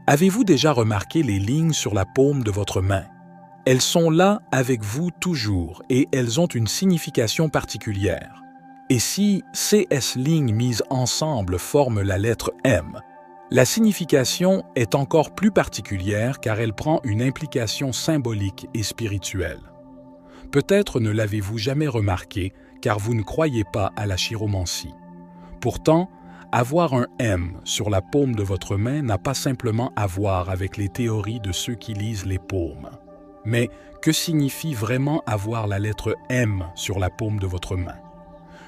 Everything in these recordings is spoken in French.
Avez-vous déjà remarqué les lignes sur la paume de votre main? Elles sont là avec vous toujours et elles ont une signification particulière. Et si ces lignes mises ensemble forment la lettre M, la signification est encore plus particulière car elle prend une implication symbolique et spirituelle. Peut-être ne l'avez-vous jamais remarqué car vous ne croyez pas à la chiromancie. Pourtant, avoir un M sur la paume de votre main n'a pas simplement à voir avec les théories de ceux qui lisent les paumes. Mais que signifie vraiment avoir la lettre M sur la paume de votre main?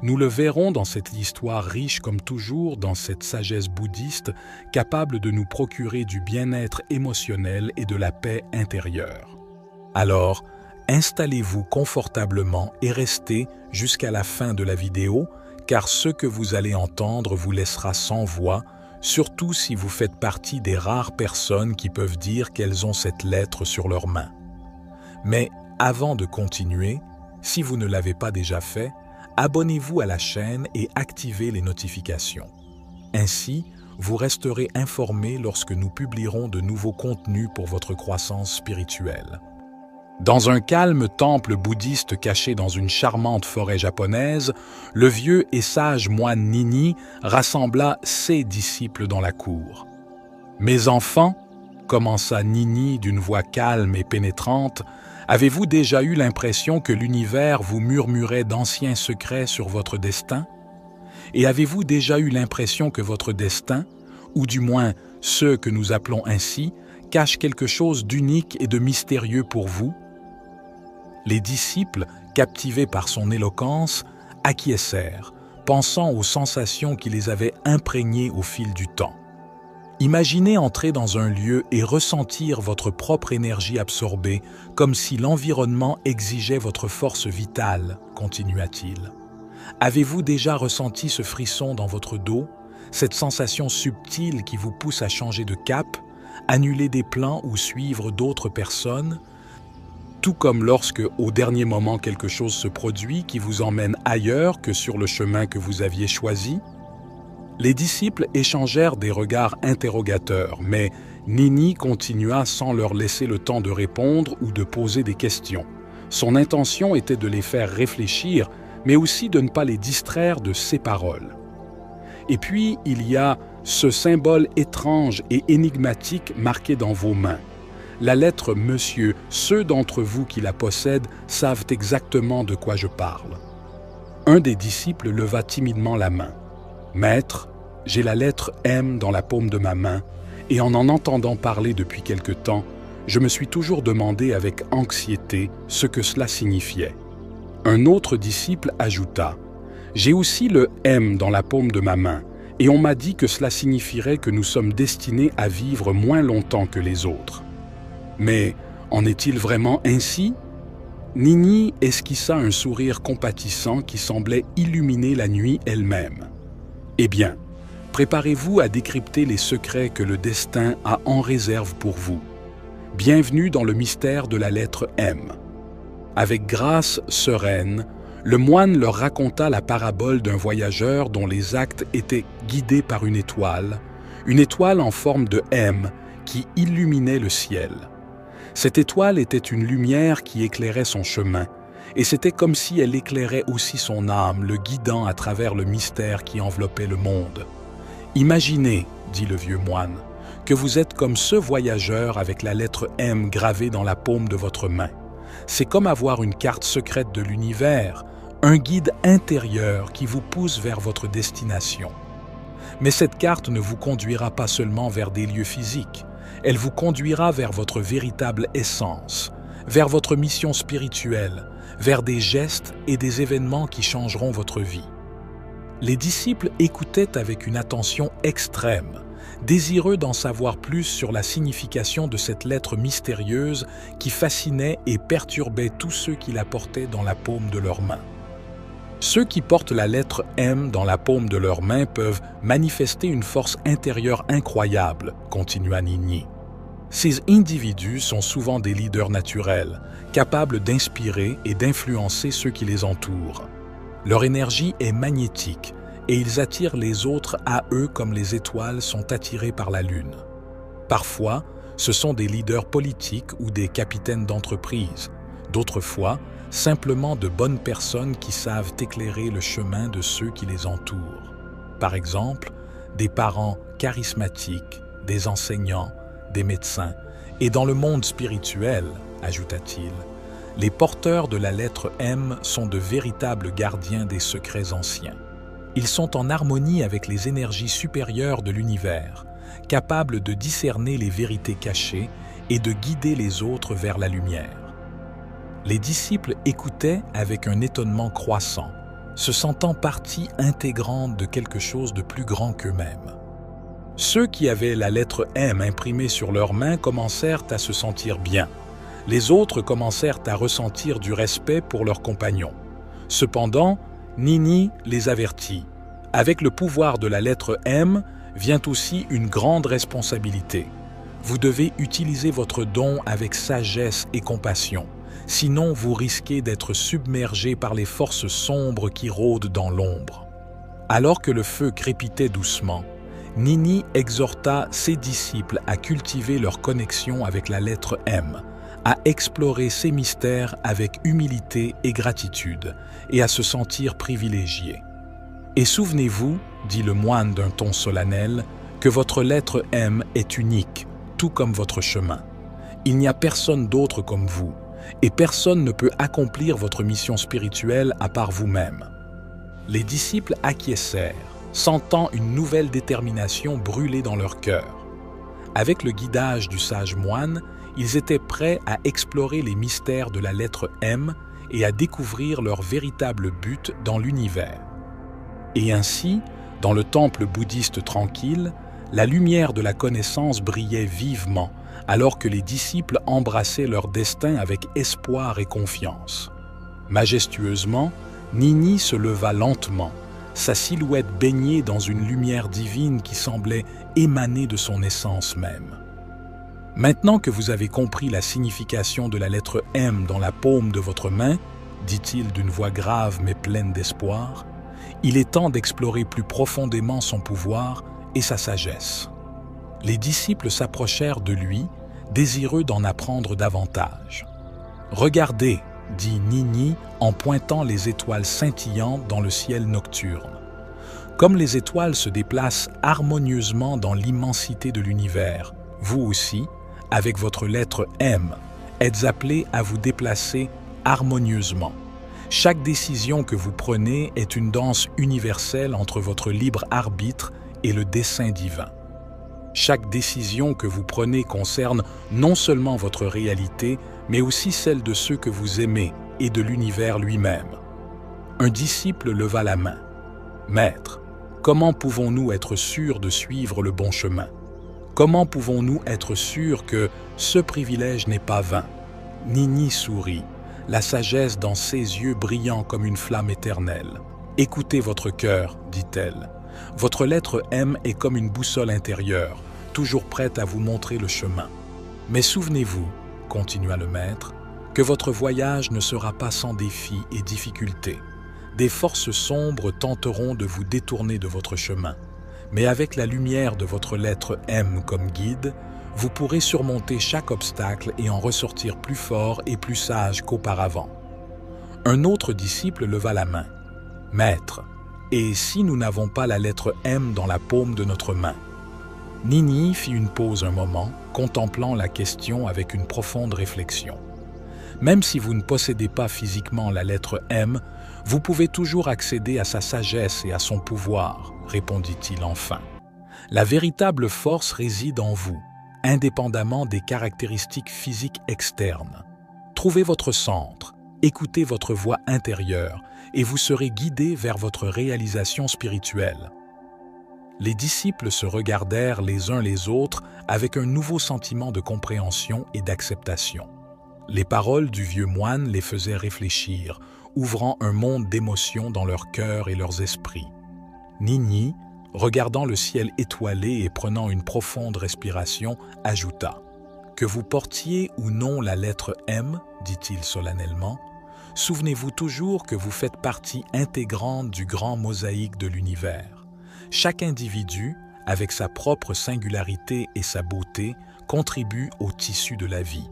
Nous le verrons dans cette histoire riche comme toujours dans cette sagesse bouddhiste capable de nous procurer du bien-être émotionnel et de la paix intérieure. Alors, installez-vous confortablement et restez jusqu'à la fin de la vidéo car ce que vous allez entendre vous laissera sans voix, surtout si vous faites partie des rares personnes qui peuvent dire qu'elles ont cette lettre sur leur main. Mais avant de continuer, si vous ne l'avez pas déjà fait, abonnez-vous à la chaîne et activez les notifications. Ainsi, vous resterez informé lorsque nous publierons de nouveaux contenus pour votre croissance spirituelle. Dans un calme temple bouddhiste caché dans une charmante forêt japonaise, le vieux et sage moine Nini rassembla ses disciples dans la cour. « Mes enfants, » commença Nini d'une voix calme et pénétrante, « avez-vous déjà eu l'impression que l'univers vous murmurait d'anciens secrets sur votre destin? Et avez-vous déjà eu l'impression que votre destin, ou du moins ceux que nous appelons ainsi, cache quelque chose d'unique et de mystérieux pour vous? » Les disciples, captivés par son éloquence, acquiescèrent, pensant aux sensations qui les avaient imprégnés au fil du temps. Imaginez entrer dans un lieu et ressentir votre propre énergie absorbée, comme si l'environnement exigeait votre force vitale, continua-t-il. Avez-vous déjà ressenti ce frisson dans votre dos, cette sensation subtile qui vous pousse à changer de cap, annuler des plans ou suivre d'autres personnes? Tout comme lorsque, au dernier moment, quelque chose se produit qui vous emmène ailleurs que sur le chemin que vous aviez choisi? Les disciples échangèrent des regards interrogateurs, mais Nini continua sans leur laisser le temps de répondre ou de poser des questions. Son intention était de les faire réfléchir, mais aussi de ne pas les distraire de ses paroles. Et puis, il y a ce symbole étrange et énigmatique marqué dans vos mains. La lettre « Monsieur », ceux d'entre vous qui la possèdent savent exactement de quoi je parle. Un des disciples leva timidement la main. « Maître, j'ai la lettre M dans la paume de ma main, et en entendant parler depuis quelque temps, je me suis toujours demandé avec anxiété ce que cela signifiait. » Un autre disciple ajouta « J'ai aussi le M dans la paume de ma main, et on m'a dit que cela signifierait que nous sommes destinés à vivre moins longtemps que les autres. » Mais en est-il vraiment ainsi? Nini esquissa un sourire compatissant qui semblait illuminer la nuit elle-même. Eh bien, préparez-vous à décrypter les secrets que le destin a en réserve pour vous. Bienvenue dans le mystère de la lettre M. Avec grâce sereine, le moine leur raconta la parabole d'un voyageur dont les actes étaient guidés par une étoile en forme de M qui illuminait le ciel. Cette étoile était une lumière qui éclairait son chemin, et c'était comme si elle éclairait aussi son âme, le guidant à travers le mystère qui enveloppait le monde. « Imaginez, dit le vieux moine, que vous êtes comme ce voyageur avec la lettre M gravée dans la paume de votre main. C'est comme avoir une carte secrète de l'univers, un guide intérieur qui vous pousse vers votre destination. Mais cette carte ne vous conduira pas seulement vers des lieux physiques, elle vous conduira vers votre véritable essence, vers votre mission spirituelle, vers des gestes et des événements qui changeront votre vie. » Les disciples écoutaient avec une attention extrême, désireux d'en savoir plus sur la signification de cette lettre mystérieuse qui fascinait et perturbait tous ceux qui la portaient dans la paume de leurs mains. Ceux qui portent la lettre M dans la paume de leurs mains peuvent manifester une force intérieure incroyable, continua Nini. Ces individus sont souvent des leaders naturels, capables d'inspirer et d'influencer ceux qui les entourent. Leur énergie est magnétique et ils attirent les autres à eux comme les étoiles sont attirées par la lune. Parfois, ce sont des leaders politiques ou des capitaines d'entreprise. D'autres fois, simplement de bonnes personnes qui savent éclairer le chemin de ceux qui les entourent. Par exemple, des parents charismatiques, des enseignants, des médecins. Et dans le monde spirituel, ajouta-t-il, les porteurs de la lettre M sont de véritables gardiens des secrets anciens. Ils sont en harmonie avec les énergies supérieures de l'univers, capables de discerner les vérités cachées et de guider les autres vers la lumière. Les disciples écoutaient avec un étonnement croissant, se sentant partie intégrante de quelque chose de plus grand qu'eux-mêmes. Ceux qui avaient la lettre M imprimée sur leurs mains commencèrent à se sentir bien. Les autres commencèrent à ressentir du respect pour leurs compagnons. Cependant, Nini les avertit. Avec le pouvoir de la lettre M vient aussi une grande responsabilité. Vous devez utiliser votre don avec sagesse et compassion. Sinon, vous risquez d'être submergé par les forces sombres qui rôdent dans l'ombre. Alors que le feu crépitait doucement, Nini exhorta ses disciples à cultiver leur connexion avec la lettre M, à explorer ses mystères avec humilité et gratitude, et à se sentir privilégiés. Et souvenez-vous, dit le moine d'un ton solennel, que votre lettre M est unique, tout comme votre chemin. Il n'y a personne d'autre comme vous, et personne ne peut accomplir votre mission spirituelle à part vous-même. Les disciples acquiescèrent, sentant une nouvelle détermination brûler dans leur cœur. Avec le guidage du sage moine, ils étaient prêts à explorer les mystères de la lettre M et à découvrir leur véritable but dans l'univers. Et ainsi, dans le temple bouddhiste tranquille, la lumière de la connaissance brillait vivement, alors que les disciples embrassaient leur destin avec espoir et confiance. Majestueusement, Nini se leva lentement, sa silhouette baignée dans une lumière divine qui semblait émaner de son essence même. Maintenant que vous avez compris la signification de la lettre M dans la paume de votre main, dit-il d'une voix grave mais pleine d'espoir, il est temps d'explorer plus profondément son pouvoir et sa sagesse. Les disciples s'approchèrent de lui, désireux d'en apprendre davantage. « Regardez » dit Nini en pointant les étoiles scintillantes dans le ciel nocturne. Comme les étoiles se déplacent harmonieusement dans l'immensité de l'univers, vous aussi, avec votre lettre M, êtes appelés à vous déplacer harmonieusement. Chaque décision que vous prenez est une danse universelle entre votre libre arbitre et le dessein divin. Chaque décision que vous prenez concerne non seulement votre réalité, mais aussi celle de ceux que vous aimez et de l'univers lui-même. Un disciple leva la main. « Maître, comment pouvons-nous être sûrs de suivre le bon chemin? Comment pouvons-nous être sûrs que ce privilège n'est pas vain ?» Nini sourit, la sagesse dans ses yeux brillant comme une flamme éternelle. « Écoutez votre cœur, dit-elle. Votre lettre M est comme une boussole intérieure, toujours prête à vous montrer le chemin. Mais souvenez-vous, continua le maître, que votre voyage ne sera pas sans défis et difficultés. Des forces sombres tenteront de vous détourner de votre chemin. Mais avec la lumière de votre lettre M comme guide, vous pourrez surmonter chaque obstacle et en ressortir plus fort et plus sage qu'auparavant. » Un autre disciple leva la main. « Maître, et si nous n'avons pas la lettre M dans la paume de notre main ?» Nini fit une pause un moment, contemplant la question avec une profonde réflexion. « Même si vous ne possédez pas physiquement la lettre M, vous pouvez toujours accéder à sa sagesse et à son pouvoir, répondit-il enfin. La véritable force réside en vous, indépendamment des caractéristiques physiques externes. Trouvez votre centre, écoutez votre voix intérieure et vous serez guidé vers votre réalisation spirituelle. » Les disciples se regardèrent les uns les autres avec un nouveau sentiment de compréhension et d'acceptation. Les paroles du vieux moine les faisaient réfléchir, ouvrant un monde d'émotions dans leur cœur et leurs esprits. Nini, regardant le ciel étoilé et prenant une profonde respiration, ajouta « Que vous portiez ou non la lettre M, dit-il solennellement, souvenez-vous toujours que vous faites partie intégrante du grand mosaïque de l'univers. Chaque individu, avec sa propre singularité et sa beauté, contribue au tissu de la vie.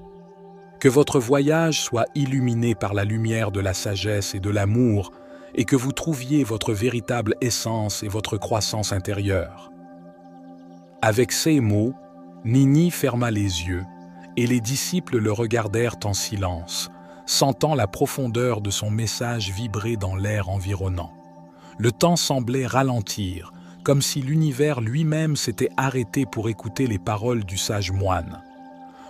Que votre voyage soit illuminé par la lumière de la sagesse et de l'amour, et que vous trouviez votre véritable essence et votre croissance intérieure. Avec ces mots, Nini ferma les yeux, et les disciples le regardèrent en silence, sentant la profondeur de son message vibrer dans l'air environnant. Le temps semblait ralentir, comme si l'univers lui-même s'était arrêté pour écouter les paroles du sage moine.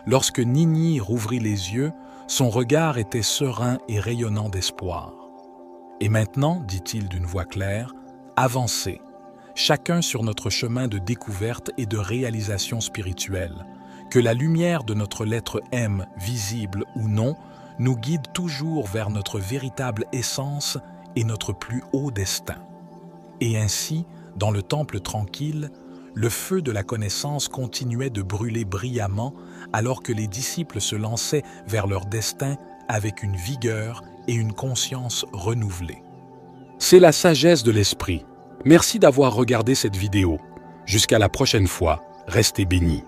Lorsque Nini rouvrit les yeux, son regard était serein et rayonnant d'espoir. « Et maintenant, dit-il d'une voix claire, avancez, chacun sur notre chemin de découverte et de réalisation spirituelle. Que la lumière de notre lettre M, visible ou non, nous guide toujours vers notre véritable essence et notre plus haut destin. » Et ainsi, dans le temple tranquille, le feu de la connaissance continuait de brûler brillamment alors que les disciples se lançaient vers leur destin avec une vigueur et une conscience renouvelée. C'est la sagesse de l'esprit. Merci d'avoir regardé cette vidéo. Jusqu'à la prochaine fois, restez bénis.